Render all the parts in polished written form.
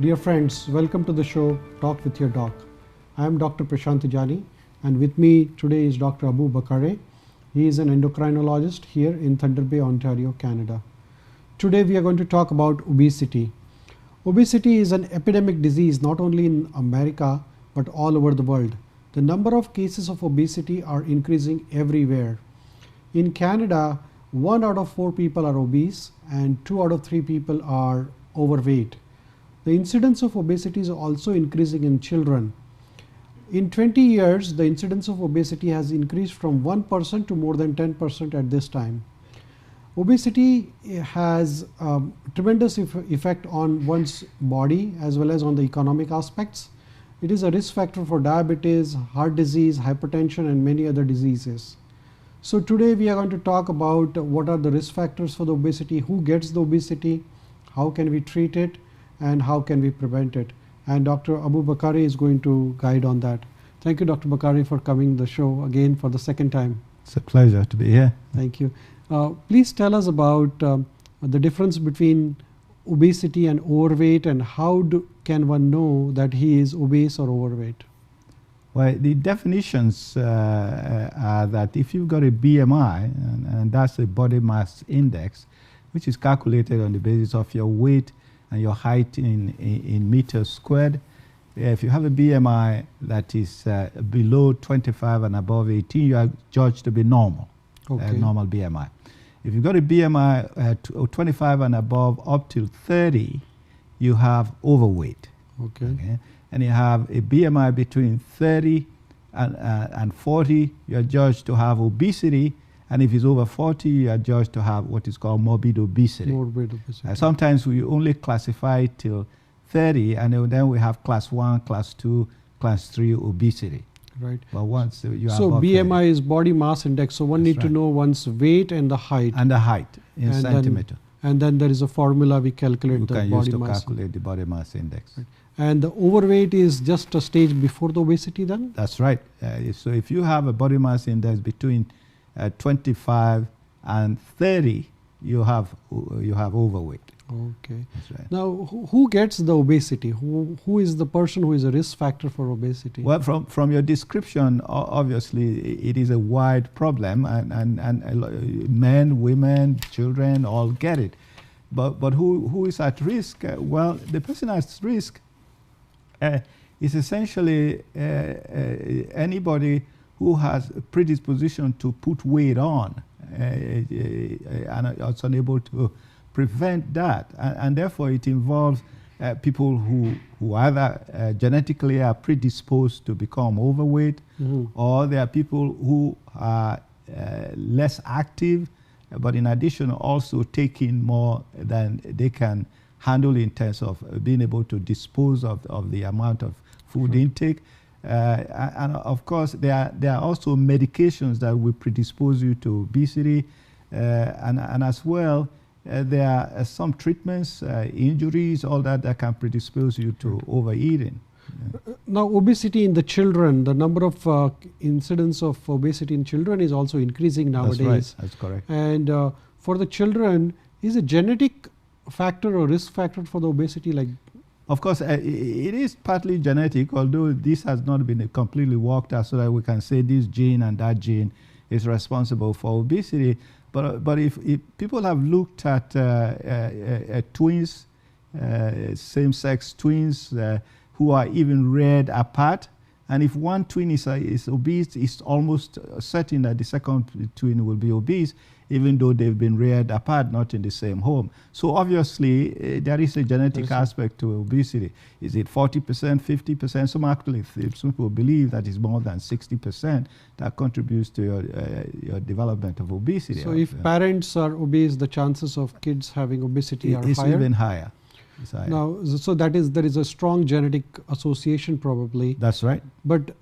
Dear friends, welcome to the show Talk with Your Doc. I am Dr. Prashant Tijani, and with me today is Dr. Abu Bakare. He is an endocrinologist here in Thunder Bay, Ontario, Canada. Today we are going to talk about obesity. Obesity is an epidemic disease not only in America but all over the world. The number of cases of obesity are increasing everywhere. In Canada, 1 out of 4 people are obese and 2 out of 3 people are overweight. The incidence of obesity is also increasing in children. In 20 years, the incidence of obesity has increased from 1% to more than 10% at this time. Obesity has tremendous effect on one's body as well as on the economic aspects. It is a risk factor for diabetes, heart disease, hypertension, and many other diseases. So today we are going to talk about what are the risk factors for the obesity, who gets the obesity, how can we treat it, and how can we prevent it. And Dr. Abu Bakare is going to guide on that. Thank you, Dr. Bakare, for coming to the show again for the second time. It's a pleasure to be here. Thank you. Please tell us about the difference between obesity and overweight, and how can one know that he is obese or overweight? Well, the definitions are that if you've got a BMI, and that's a body mass index, which is calculated on the basis of your weight and your height in meters squared. If you have a BMI that is below 25 and above 18, you are judged to be normal, normal BMI. If you've got a BMI 25 and above up to 30, you have overweight. Okay. And you have a BMI between 30 and 40, you are judged to have obesity. And if it's over 40, you are judged to have what is called morbid obesity. Morbid obesity. Sometimes we only classify till 30, and then we have class 1, class 2, class 3 obesity. Right. But once you are so above BMI 30, is body mass index. So one need to know one's weight and the height. And the height in centimeter. And then there is a formula we calculate the body mass. We can use to calculate the body mass index. Right. And the overweight is just a stage before the obesity then? That's right. So if you have a body mass index between 25 and 30, you have overweight. Okay. That's right. Now, who gets the obesity? Who is the person who is a risk factor for obesity? Well, from your description, obviously it is a wide problem, and men, women, children all get it. But who is at risk? Well, the person at risk is essentially anybody who has a predisposition to put weight on and is unable to prevent that. And therefore it involves people who either genetically are predisposed to become overweight, or there are people who are less active, but in addition also taking more than they can handle in terms of being able to dispose of the amount of food intake. And of course, there are also medications that will predispose you to obesity, and as well, there are some treatments, injuries, all that can predispose you to overeating. Now, obesity in the children, the number of incidence of obesity in children is also increasing nowadays. That's right. That's correct. And for the children, is a genetic factor or risk factor for the obesity? Of course, it is partly genetic, although this has not been completely worked out so that we can say this gene and that gene is responsible for obesity. But if people have looked at twins, same-sex twins who are even reared apart, and if one twin is obese, it's almost certain that the second twin will be obese, even though they've been reared apart, not in the same home. So obviously, there is a genetic aspect to obesity. Is it 40%, 50%? Some people believe that it's more than 60% that contributes to your development of obesity. So if parents are obese, the chances of kids having obesity are higher? It's even higher. Now, so there is a strong genetic association probably. That's right. But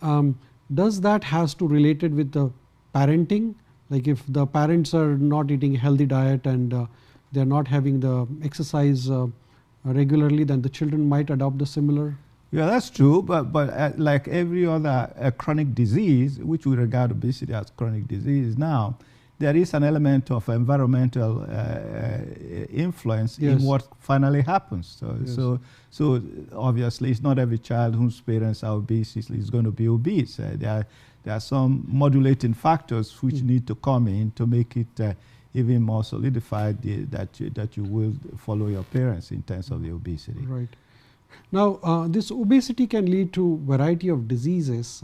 does that has to related with the parenting? Like if the parents are not eating a healthy diet and they're not having the exercise regularly, then the children might adopt the similar? Yeah, that's true. But like every other chronic disease, which we regard obesity as chronic disease now, there is an element of environmental influence Yes. in what finally happens. Yes. So obviously, it's not every child whose parents are obese is going to be obese. There are some modulating factors which need to come in to make it even more solidified that you will follow your parents in terms of the obesity. Right. Now, this obesity can lead to variety of diseases.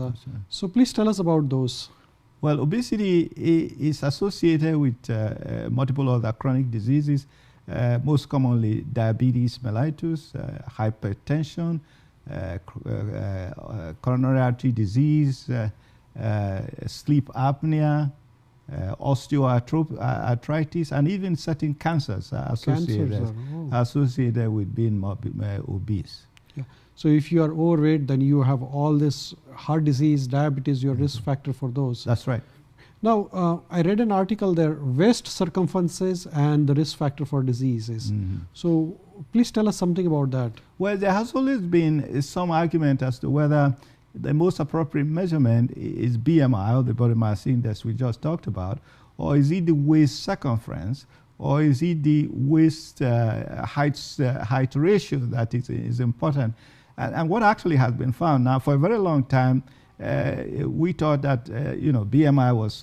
So please tell us about those. Well, obesity is associated with multiple other chronic diseases, most commonly diabetes mellitus, hypertension, coronary artery disease, sleep apnea, osteoarthritis, and even certain cancers are associated with being obese. Yeah. So if you are overweight, then you have all this heart disease, diabetes, your risk factor for those. That's right. Now, I read an article there, waist circumferences and the risk factor for diseases. So please tell us something about that. Well, there has always been some argument as to whether the most appropriate measurement is BMI, or the body mass index we just talked about, or is it the waist circumference, or is it the waist height ratio that is important? And what actually has been found now, for a very long time, we thought that BMI was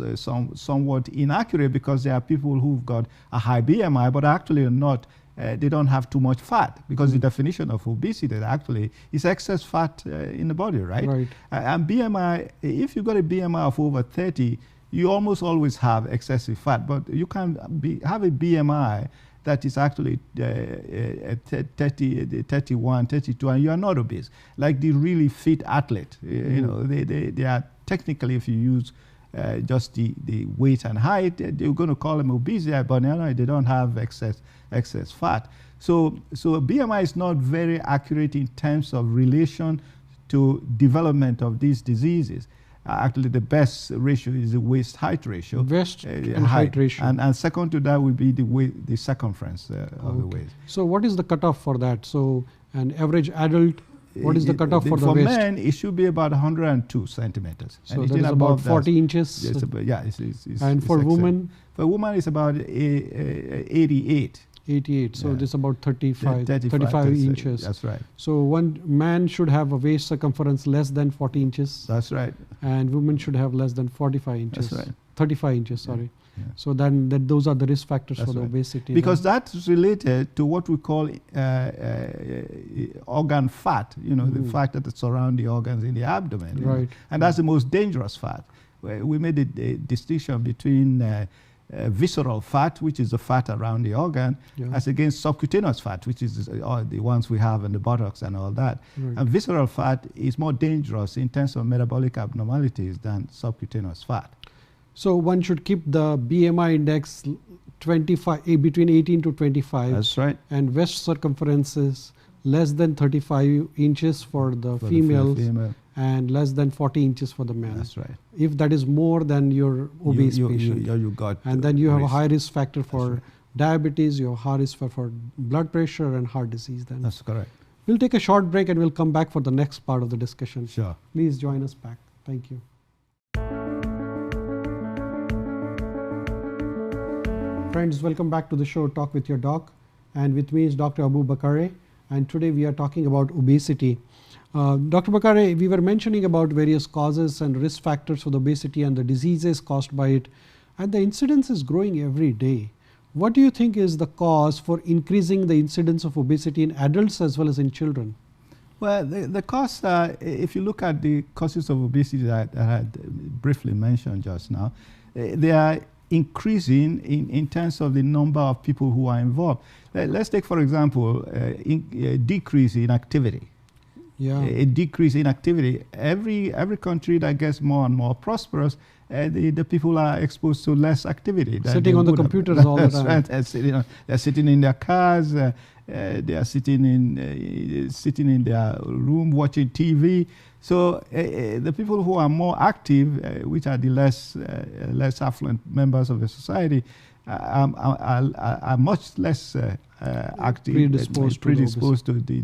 somewhat inaccurate because there are people who've got a high BMI but actually are not. They don't have too much fat, because the definition of obesity actually is excess fat in the body, right? Right. And BMI, if you've got a BMI of over 30, you almost always have excessive fat, but you can have a BMI that is actually 30, 31, 32, and you are not obese. Like the really fit athlete, they are technically, if you use just the weight and height, you're going to call them obese, but they don't have excess fat. So BMI is not very accurate in terms of relation to development of these diseases. Actually, the best ratio is the waist height ratio. Waist and height ratio. And second to that would be the circumference of the waist. So what is the cutoff for that? So an average adult, what is the cutoff for the waist? For men, it should be about 102 centimeters. So that is about 40 inches. It's about, yeah, and for women? For women, it's about 88. 88. So Yeah. this is about 35 35 inches. That's right. So one man should have a waist circumference less than 40 inches. That's right. And women should have less than 45 inches. That's right. 35 inches, sorry. Yeah. So then those are the risk factors That's for the right. obesity. Because that's related to what we call organ fat, the fat that surround the organs in the abdomen. Right. And that's the most dangerous fat. We made a distinction between visceral fat, which is the fat around the organ, as against subcutaneous fat, which is the ones we have in the buttocks and all that. Right. And visceral fat is more dangerous in terms of metabolic abnormalities than subcutaneous fat. So one should keep the BMI index 25, between 18 to 25. That's right. And waist circumferences less than 35 inches for the females and less than 40 inches for the men. That's right. If that is more, then you're obese patient. You got and then you have a high risk factor That's for right. diabetes, you have high risk for blood pressure and heart disease then. That's correct. We'll take a short break and we'll come back for the next part of the discussion. Sure. Please join us back. Thank you. Friends, welcome back to the show Talk with Your Doc, and with me is Dr. Abu Bakare, and today we are talking about obesity. Dr. Bakare, we were mentioning about various causes and risk factors for the obesity and the diseases caused by it, and the incidence is growing every day. What do you think is the cause for increasing the incidence of obesity in adults as well as in children? Well, the cause, if you look at the causes of obesity that I had briefly mentioned just now, they are increasing in terms of the number of people who are involved. Let's take, for example, a decrease in activity. Yeah. A decrease in activity. Every country that gets more and more prosperous, the people are exposed to less activity. Sitting on the computers all the time. Right. They're sitting in their cars. They are sitting in their room watching TV. So the people who are more active, which are the less affluent members of the society, are much less Predisposed to the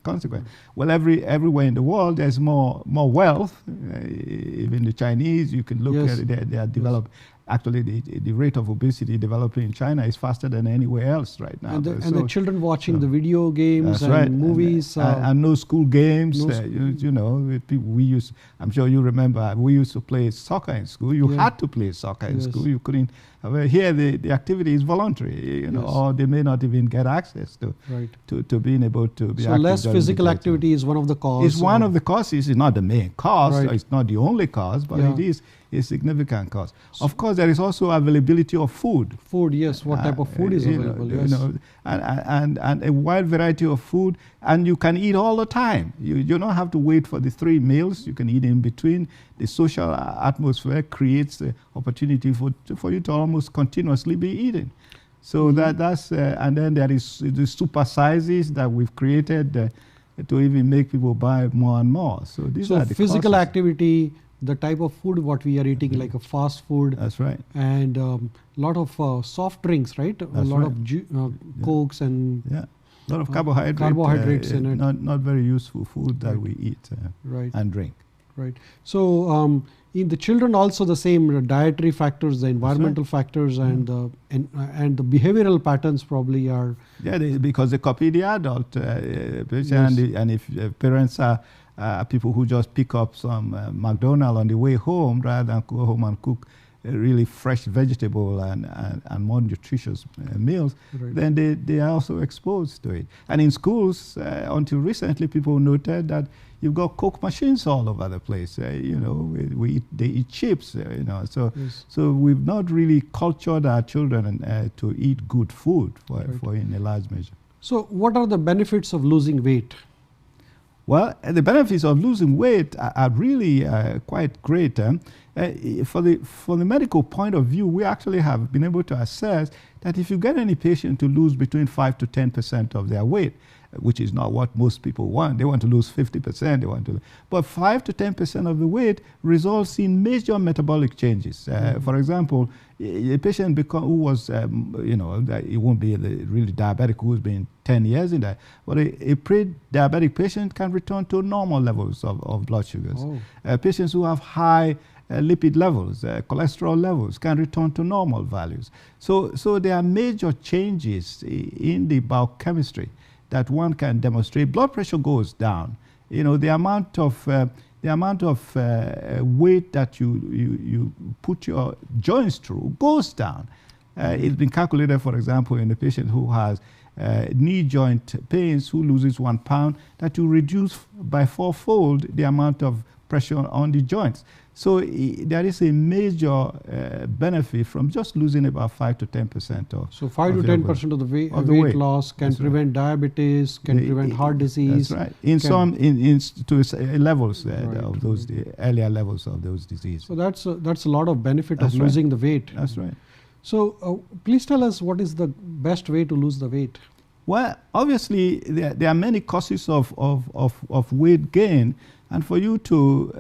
consequence. Well, everywhere in the world there's more wealth. Even the Chinese, you can look Yes. at it, they are developed. Actually, the rate of obesity developing in China is faster than anywhere else right now. And the children watching the video games that's and right. movies. And no school games. no You know, we used. I'm sure you remember. We used to play soccer in school. You had to play soccer in Yes. school. You couldn't. Here, the activity is voluntary. You know, Yes. or they may not even get access to being able to be. So active less during the physical daytime. activity is one of the causes. It's one of the causes. It's not the main cause. Right. It's not the only cause, but Yeah. it is a significant cause. Of course, there is also availability of food. Food, yes. What type of food is available? Yes. And a wide variety of food, and you can eat all the time. You don't have to wait for the 3 meals. You can eat in between. The social atmosphere creates the opportunity for you to almost continuously be eating. So that's and then there is the super sizes that we've created to even make people buy more and more. So these are the physical causes. activity, the type of food what we are eating, like a fast food, That's right. and lot of soft drinks, right? A That's lot right. of cokes and Yeah. A lot of carbohydrates in it. Not very useful food that we eat right. and drink. Right. So in the children also the same dietary factors, the environmental factors, and the behavioral patterns probably are. Yeah, because they copy the adult, Yes. and if parents are people who just pick up some McDonald's on the way home rather than go home and cook really fresh vegetable and more nutritious meals, Right. then they are also exposed to it. And in schools, until recently, people noted that you've got Coke machines all over the place. You know, they eat chips. You know, Yes. so we've not really cultured our children to eat good food Right. for in a large measure. So what are the benefits of losing weight? Well, the benefits of losing weight are really quite great. For the medical point of view, we actually have been able to assess that if you get any patient to lose between 5 to 10% of their weight, which is not what most people want. They want to lose 50%. But 5 to 10% of the weight results in major metabolic changes. For example, a patient who was, it won't be really diabetic who's been 10 years in that, but a pre-diabetic patient can return to normal levels of blood sugars. Oh. Patients who have high lipid levels, cholesterol levels can return to normal values. So there are major changes in the biochemistry that one can demonstrate. Blood pressure goes down. You know, the amount of weight that you put your joints through goes down. It's been calculated, for example, in a patient who has knee joint pains, who loses 1 pound, that you reduce by 4-fold the amount of pressure on the joints. So there is a major benefit from just losing about 5 to 10% of. So 5 to 10% of the weight loss can prevent diabetes, can prevent heart disease. That's right. Levels of those the earlier levels of those diseases. So that's a lot of benefit of losing the weight. That's right. So please tell us, what is the best way to lose the weight? Well, obviously there are many causes of weight gain. And for you to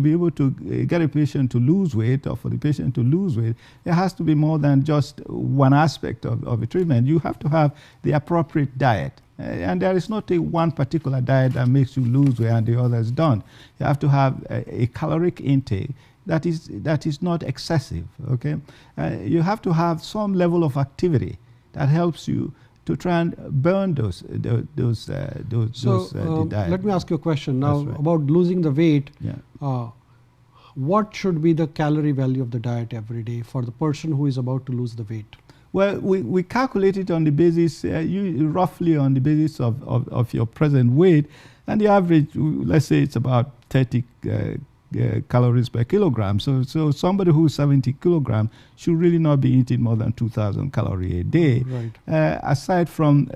be able to get a patient to lose weight, or for the patient to lose weight, there has to be more than just one aspect of a treatment. You have to have the appropriate diet. And there is not one particular diet that makes you lose weight and the others don't. You have to have a caloric intake that is not excessive. Okay, you have to have some level of activity that helps you to try and burn the diet. Let me ask you a question now Right. about losing the weight. Yeah. What should be the calorie value of the diet every day for the person who is about to lose the weight? Well, we calculate it on the basis, roughly on the basis of your present weight, and the average, let's say it's about 30 calories per kilogram. So somebody who's 70 kilograms should really not be eating more than 2,000 calories a day. Right. Aside from,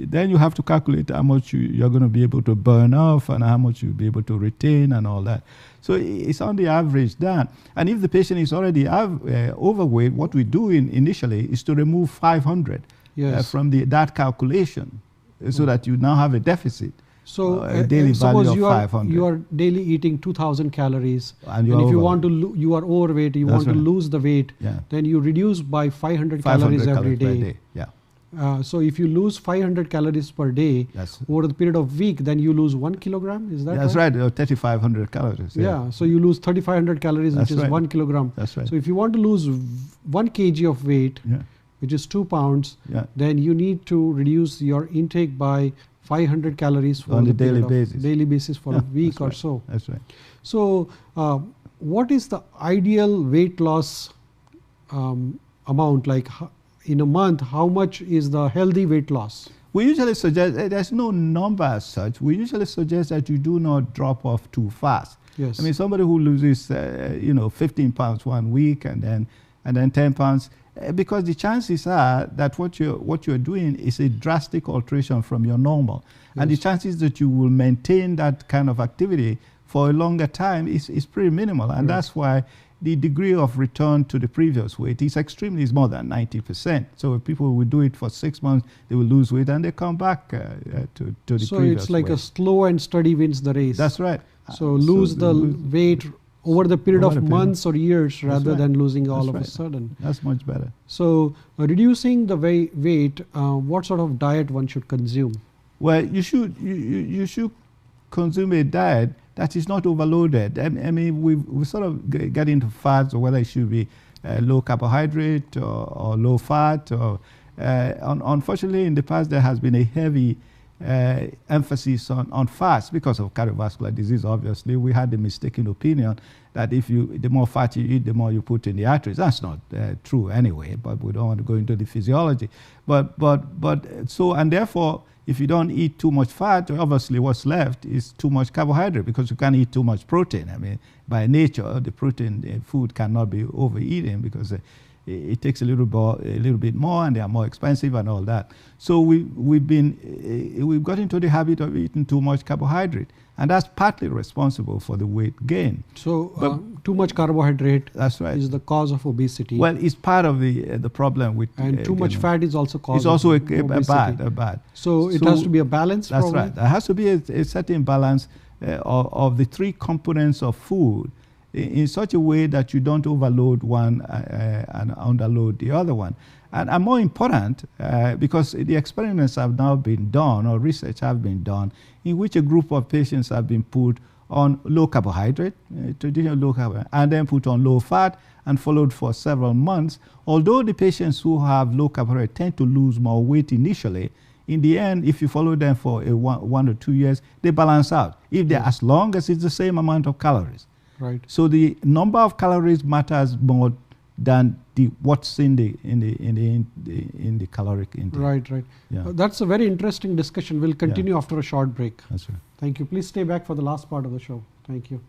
then you have to calculate how much you're going to be able to burn off and how much you'll be able to retain and all that. So it's on the average that. And if the patient is already overweight, what we do initially is to remove 500 from that calculation so that you now have a deficit. So a daily value of 500. You are daily eating 2,000 calories, and if you want to you are overweight, you want to lose the weight, Yeah. then you reduce by 500 calories every day. Yeah. So if you lose 500 calories per day That's over the period of week, then you lose 1 kilogram. Is that that's right? right. 3,500 calories. Yeah. So you lose 3,500 calories, That's which is right. 1 kilogram. That's right. So if you want to lose 1 kg of weight, Yeah. which is 2 pounds, Yeah. then you need to reduce your intake by 500 calories for On the a daily period of basis. daily basis for Yeah, a week that's or right. so. That's right. So what is the ideal weight loss amount? Like in a month, how much is the healthy weight loss? We usually suggest, there's no number as such. We usually suggest that you do not drop off too fast. Yes. I mean, somebody who loses, 15 pounds 1 week and then 10 pounds, because the chances are that what you're doing is a drastic alteration from your normal. And the Yes. chances that you will maintain that kind of activity for a longer time is pretty minimal. And Right. that's why the degree of return to the previous weight is more than 90%. So if people will do it for 6 months, they will lose weight and they come back to the So previous it's like weight. a slow and steady wins the race. That's right. So lose the weight over the period over of the period. months or years rather right. than losing all That's of a right. sudden. That's much better. So reducing the weight, what sort of diet one should consume? Well, you should consume a diet that is not overloaded. I mean, we sort of get into fats, or whether it should be low carbohydrate or low fat. Or unfortunately, in the past there has been a heavy emphasis on fats because of cardiovascular disease. Obviously, we had the mistaken opinion that the more fat you eat, the more you put in the arteries. That's not true anyway. But we don't want to go into the physiology. And therefore, if you don't eat too much fat, obviously what's left is too much carbohydrate, because you can't eat too much protein. I mean, by nature, the protein food cannot be overeaten because it takes a little bit more, and they are more expensive and all that. So we've got into the habit of eating too much carbohydrate, and that's partly responsible for the weight gain. So too much carbohydrate That's right. is the cause of obesity. Well, it's part of the problem with and too much gaining. fat is also cause It's also of a obesity. bad. So it has to be a balance. That's probably? right. There has to be a certain balance of the three components of food in such a way that you don't overload one and underload the other one. And more important, because the experiments have now been done, or research have been done, in which a group of patients have been put on low carbohydrate, traditional low carbohydrate, and then put on low fat and followed for several months. Although the patients who have low carbohydrate tend to lose more weight initially, in the end, if you follow them for 1 or 2 years, they balance out. If they're as long as it's the same amount of calories. Right. So the number of calories matters more than what's in the caloric intake. Right. Yeah. That's a very interesting discussion. We'll continue after a short break. That's right. Thank you. Please stay back for the last part of the show. Thank you.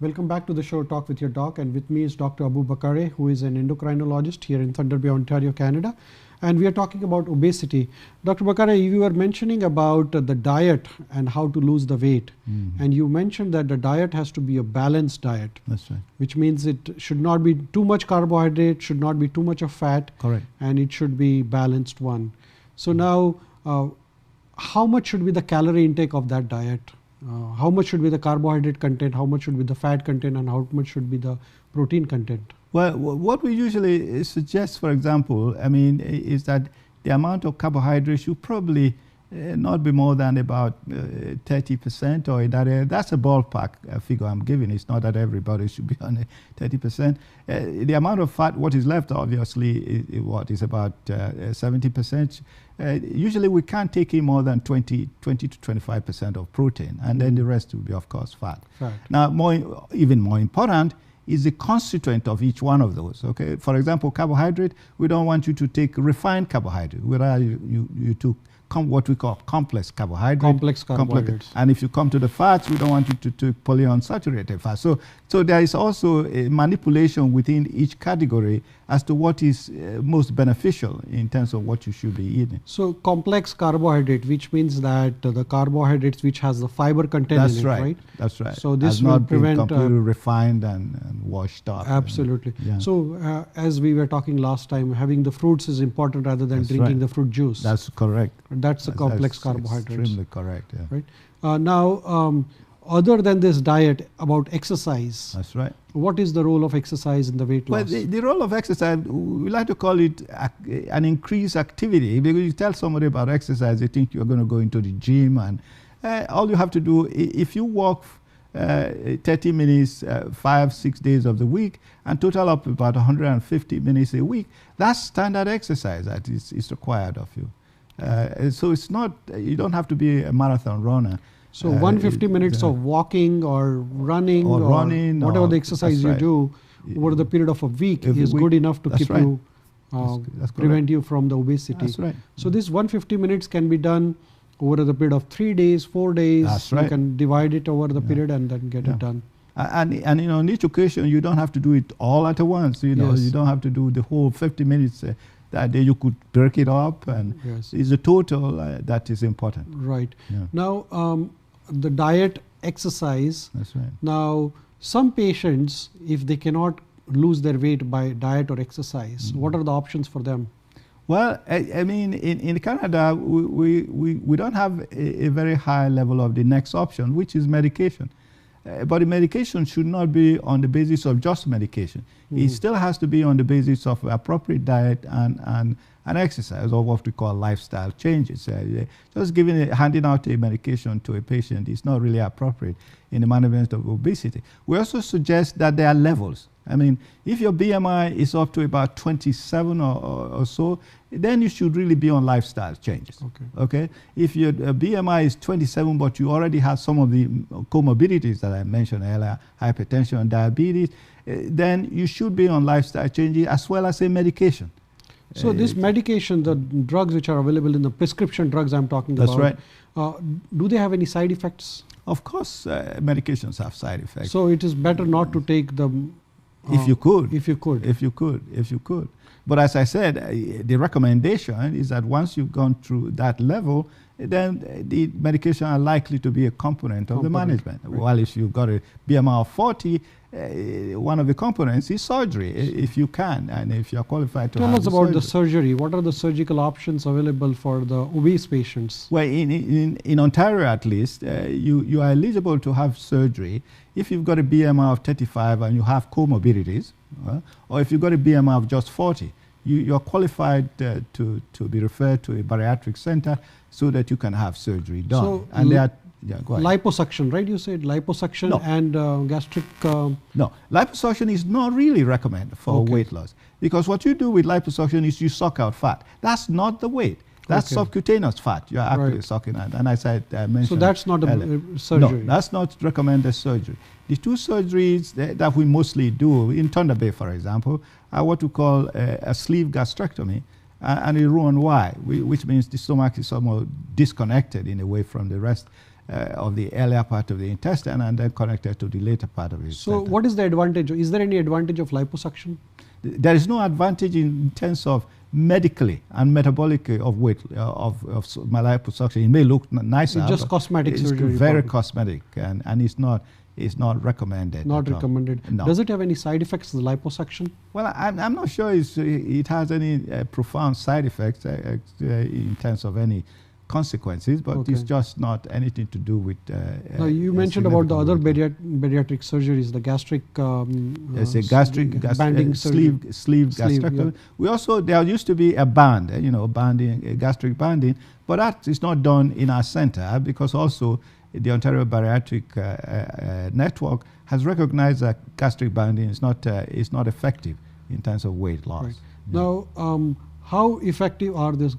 Welcome back to the show Talk with Your Doc, and with me is Dr. Abu Bakare, who is an endocrinologist here in Thunder Bay, Ontario, Canada. And we are talking about obesity. Dr. Bakare, you were mentioning about the diet and how to lose the weight. And you mentioned that the diet has to be a balanced diet. That's right. Which means it should not be too much carbohydrate, should not be too much of fat. Correct. And it should be balanced one. So now, how much should be the calorie intake of that diet? How much should be the carbohydrate content? How much should be the fat content? And how much should be the protein content? Well, what we usually suggest, for example, is that the amount of carbohydrates should probably not be more than about 30% or in that area. That's a ballpark figure I'm giving. It's not that everybody should be on 30%. The amount of fat, what is left, obviously, is about 70%. Usually we can't take in more than 20 to 25% of protein, and then the rest will be, of course, fat. Now, even more important is the constituent of each one of those. Okay, for example, carbohydrate, we don't want you to take refined carbohydrate, whether you took what we call complex carbohydrate. Complex carbohydrates. And if you come to the fats, we don't want you to take polyunsaturated fats. So there is also a manipulation within each category as to what is most beneficial in terms of what you should be eating. So complex carbohydrate, which means that the carbohydrates which has the fiber content in it, right? That's right. So this has will not prevent been completely refined and washed up. Absolutely. Yeah. So as we were talking last time, having the fruits is important rather than drinking the fruit juice. That's correct. That's the complex carbohydrates. Extremely correct. Yeah. Right. Now, other than this diet, about exercise, That's right. what is the role of exercise in the weight Well, loss? the role of exercise, we like to call it an increased activity, because you tell somebody about exercise, they think you're going to go into the gym, and all you have to do, if you walk 30 minutes, 5-6 days of the week, and total up about 150 minutes a week, that's standard exercise that is required of you. So it's not, you don't have to be a marathon runner. So 150 minutes of walking or running or running whatever or- the exercise that's you right. do over the period of a week Every is week. good enough to That's keep right. you That's prevent you from the obesity. That's right. So this 150 minutes can be done over the period of 3 days, 4 days. That's You right. can divide it over the Yeah. period and then get Yeah. it done. And you know, on each occasion, you don't have to do it all at once. You know, Yes. you don't have to do the whole 50 minutes. That day you could break it up, and Yes. it's the total that is important. Right. Yeah, Now, the diet, exercise. that's right. Now, some patients, if they cannot lose their weight by diet or exercise, what are the options for them? Well, I mean, in Canada, we don't have a very high level of the next option, which is medication. But the medication should not be on the basis of just medication. It still has to be on the basis of appropriate diet and exercise, or what we call lifestyle changes. Just handing out a medication to a patient is not really appropriate in the management of obesity. We also suggest that there are levels. I mean, if your BMI is up to about 27 or so, then you should really be on lifestyle changes. Okay. If your BMI is 27, but you already have some of the comorbidities that I mentioned earlier, hypertension and diabetes, then you should be on lifestyle changes as well as a medication. So this medication, the drugs which are available in the prescription drugs I'm talking That's about, right. Do they have any side effects? Of course, medications have side effects. So it is better not to take them. If you could. If you could. If you could. But as I said, the recommendation is that once you've gone through that level, then the medication are likely to be a component of the management. Right. While if you've got a BMI of 40, one of the components is surgery, if you can, and if you're qualified to Tell have us the about the surgery. surgery. What are the surgical options available for the obese patients? Well, in Ontario at least, you are eligible to have surgery if you've got a BMI of 35 and you have comorbidities, or if you've got a BMI of just 40. You're qualified to be referred to a bariatric center so that you can have surgery done. So And they are, go ahead. liposuction, right? You said liposuction No. and gastric. No, liposuction is not really recommended for Okay. weight loss, because what you do with liposuction is you suck out fat. That's not the weight. That's Okay. subcutaneous fat you're actually Right. sucking out. And as I mentioned, So that's not a earlier. surgery. No, that's not recommended surgery. The two surgeries that we mostly do in Thunder Bay, for example, are what we call a sleeve gastrectomy and a Roux-en-Y, which means the stomach is somewhat disconnected in a way from the rest of the earlier part of the intestine and then connected to the later part of it. So what is the advantage? Is there any advantage of liposuction? There is no advantage in terms of medically and metabolically of weight of my liposuction. It may look nicer. It's just but cosmetic it's surgery. very probably. cosmetic, and it's not recommended. Not at all. recommended. No. Does it have any side effects, the liposuction? Well, I'm not sure it has any profound side effects in terms of any consequences, but Okay. it's just not anything to do with. Now you mentioned about the other significant weight badiatric surgeries, the gastric. It's a gastric banding surgery. sleeve Sleeve, gastrectomy. yeah. We also, there used to be a band, banding, gastric banding, but that is not done in our center because also the Ontario Bariatric Network has recognized that gastric banding is not effective in terms of weight loss. Right. Yeah. Now, how effective are these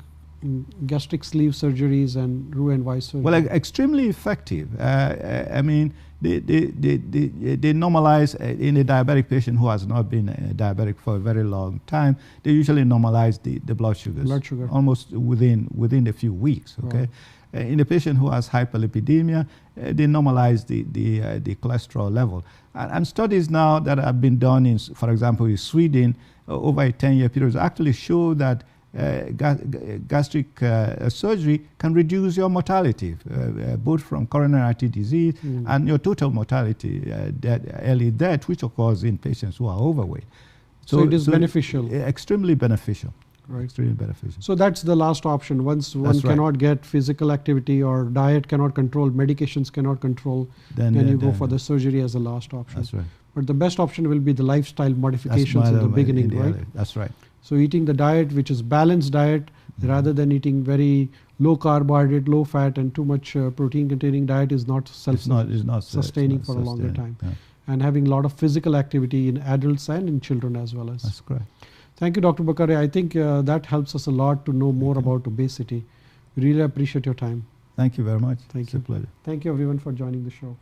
gastric sleeve surgeries and Roux-en-Y surgery? Well, extremely effective. I mean, they normalize in a diabetic patient who has not been diabetic for a very long time. They usually normalize the blood sugars. Blood sugar. Almost within a few weeks. Okay. Wow. In a patient who has hyperlipidemia, they normalize the cholesterol level. And studies now that have been done in, for example, in Sweden over a 10-year period actually show that gastric surgery can reduce your mortality, both from coronary artery disease and your total mortality, early death, which occurs in patients who are overweight. So it is beneficial. Extremely beneficial. Right. Extremely beneficial. So that's the last option. Once one That's right. cannot get physical activity or diet cannot control, medications cannot control, then you go for the surgery as the last option. That's right. But the best option will be the lifestyle modifications in the beginning, right? That's right. So eating the diet which is balanced diet rather than eating very low carbohydrate, low fat and too much protein containing diet is not sustaining for a longer time. Yeah. And having a lot of physical activity in adults and in children as well as. That's correct. Thank you, Dr. Bakkare. I think that helps us a lot to know more about obesity. Really appreciate your time. Thank you very much. Thank It's you. a pleasure. Thank you everyone for joining the show.